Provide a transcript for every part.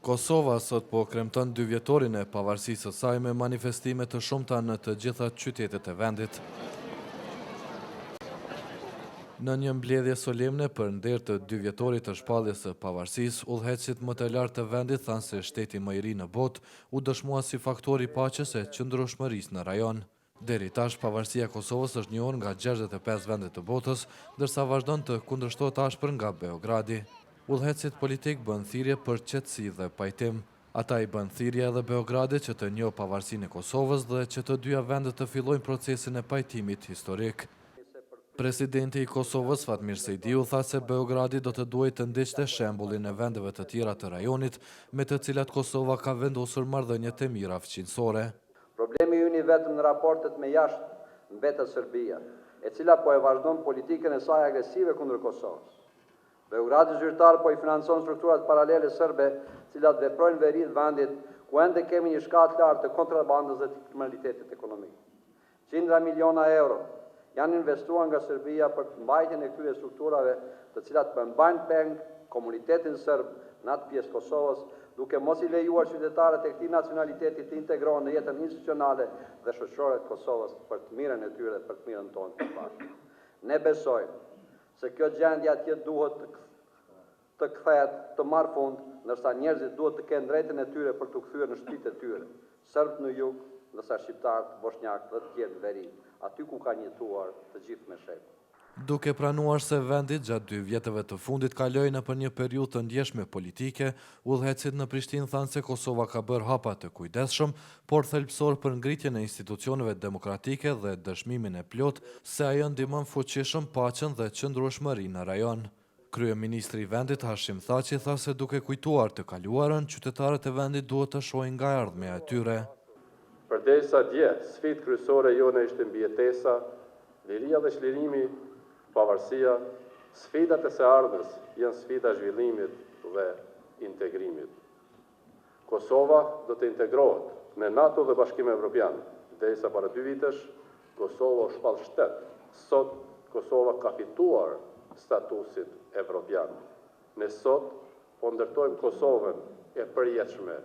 Kosova sot po kremton 2 vjetorin e pavarësisë së saj me manifestime të shumta në të gjitha qytetet e vendit. Në një mbledhje solemne për nder të 2 vjetorit të shpalljes së pavarësisë, udhëheqësit më të lartë të vendit thanë se shteti më i ri në botë u dëshmua si faktor i paqes e qëndrueshmërisë në rajon. Deri tash, pavarësia e Kosovës është njohur nga 65 vende të botës, ndërsa vazhdon të kundërshtohet ashpër nga Beogradi. Udhëheqësit politik bën thirrje për qetësi dhe pajtim. Ata i bën thirrje edhe Beogradit që të njohë pavarësinë e Kosovës dhe që të dyja vendet të fillojnë procesin e pajtimit historik. Presidenti i Kosovës, Fatmir Sejdiu, tha se Beogradi do të duhet të ndiqte shembullin e vendeve të tjera të rajonit, me të cilat Kosova ka vendosur marrëdhënie të mira fqinjësore. Problemi ynë i vetëm në raportet me jashtë mbetet Serbia, e cila po e vazhdon politikën e saj agresive kundër Kosovës. Beogradi zyrtar po i financon strukturat paralele serbe, cilat veprojnë veri të vendit, ku ende kemi një shkallë të lartë të kontrabandës dhe të kriminalitetit ekonomik. Qindra miliona euro janë investuar nga Serbia për mbajtjen e këtyre strukturave, të cilat përmbajnë peng komunitetin serb në atë pjesë Kosovës, duke mos i lejuar qytetarët e këtij nacionaliteti të integrohen në jetën institucionale dhe shoqërore të Kosovës për të mirën e tyre dhe për të mirën tonë të bashkë. Ne besojmë se kjo gjendje atje duhet të kthehet, të marrë fund, ndërsa njerëzit duhet të kenë drejtën e tyre për të kthyer në shtëpitë e tyre, serbët në jug, ndërsa shqiptarët, bosnjakë dhe të tjerë në veri, aty ku kanë jetuar të gjithë me shekuj. Duke pranuar se vendi gjatë 2 vjetëve të fundit kaloi nëpër një periudhë të ndjeshme politike, udhëheqësit në Prishtinë thanë se Kosova ka bërë hapa të kujdesshëm, por thelbësor për ngritjen e institucioneve demokratike dhe dëshmimin e plot se ajo ndihmon fuqishëm paqen dhe qëndrueshmërinë në rajon. Kryeministri i vendit Hashim Thaçi tha se duke kujtuar të kaluarën, qytetarët e vendit duhet të shohin nga ardhmja e tyre. Përderisa dje, sfidë kryesore jone ishte mbijetesa, liria dhe çlirimi, pavarësia, sfidat e së ardhmes janë sfida zhvillimit dhe integrimit. Kosova do të integrohet në NATO dhe Bashkimin Evropian, derisa para 2 vitesh Kosova u shpall shtet. Sot Kosova ka fituar statusin evropian. Ne sot po ndërtojmë Kosovën e përjetshme,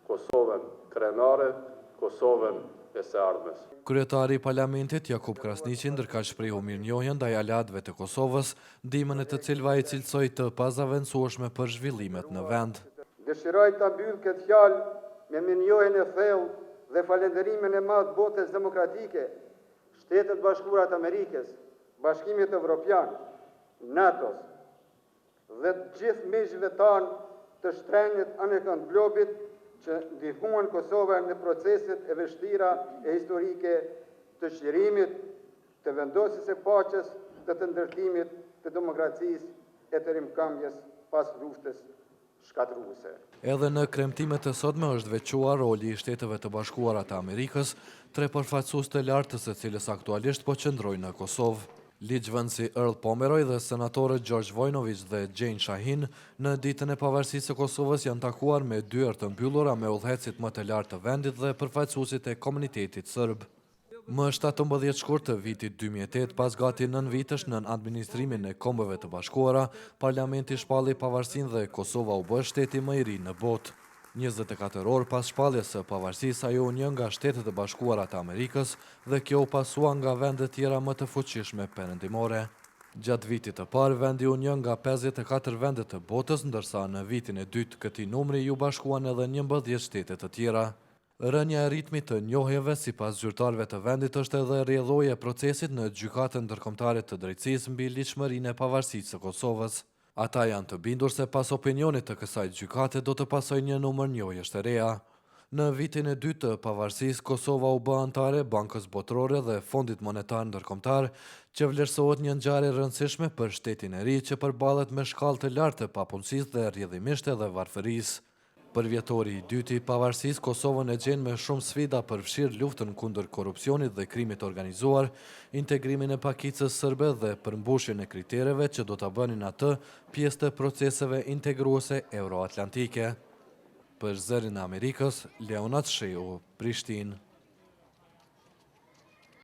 Kosovën krenare, Kosovën e së ardhmes. Kryetari i Parlamentit Jakub Krasniqi ndërkaq shprehu mirënjohjen ndaj aleatëve të Kosovës, ndihmën e të cilëve ai cilësoi të pazavendësueshme për zhvillimet në vend. Dëshiroj ta mbyll këtë fjalë me mirënjohjen e thellë dhe falënderimin e madh botës demokratike, Shtetet Bashkuara të Amerikës, Bashkimit Evropian, NATO-s dhe të gjithë miqve tanë të shtrenjtë anëkënd globit që ndihmuan Kosovën në proceset e vështira e historike të çlirimit, të vendosjes së paqes dhe të ndërtimit të demokracisë e të rimkëmbjes pas luftës shkatërruese. Edhe në kremtimet e sotme është veçuar roli i Shteteve të Bashkuara të Amerikës, 3 përfaqësues të lartë së cilës aktualisht po qëndrojnë në Kosovë. Ligjvënësi Earl Pomeroy dhe senatorët George Vojnović dhe Jane Shahin në ditën e pavarësisë së Kosovës janë takuar me dyert të mbyllura me udhëheqësit më të lartë të vendit dhe përfaqësuesit e komunitetit serb. Më 17 shkurt të vitit 2008, pas gati 9 vitesh nën administrimin e Kombeve të Bashkuara, Parlamenti shpalli pavarësinë dhe Kosova u bë shteti më i ri në botë. 24 orë pas shpalljes së pavarësisë, ajo u njeh nga Shtetet e Bashkuara të Amerikës dhe kjo u pasua nga vende tjera më të fuqishme perëndimore. Gjatë vitit të parë, vendi u njeh nga 54 vende të botës, ndërsa në vitin e dytë këtij numri ju bashkuan edhe 11 shtete të tjera. Rënja e ritmit të njohjeve sipas zyrtarëve të vendit është edhe rrjedhoja e procesit në Gjykatën Ndërkombëtare të Drejtësisë mbi ligjshmërinë e pavarësisë së Kosovës. Ata janë të bindur se pas opinionit të kësaj gjykate do të pasojë një numër njohjesh të reja. Në vitin e dytë të pavarësisë, Kosova u bë anëtare Bankës Botërore dhe Fondit Monetar Ndërkombëtar, që vlerësohet një ngjarje e rëndësishme për shtetin e ri që përballet me shkallë të lartë të papunësisë dhe rrjedhimisht edhe varfërisë. Për vjetori i dytë i pavarësisë, Kosovën e gjen me shumë sfida përfshirë luftën kundër korrupsionit dhe krimit organizuar, integrimin e pakicës serbe dhe përmbushjen e kritereve që do ta bënin atë pjesë të proceseve integruese euroatlantike. Për Zërin e Amerikës, Leonard Sheu, Prishtinë.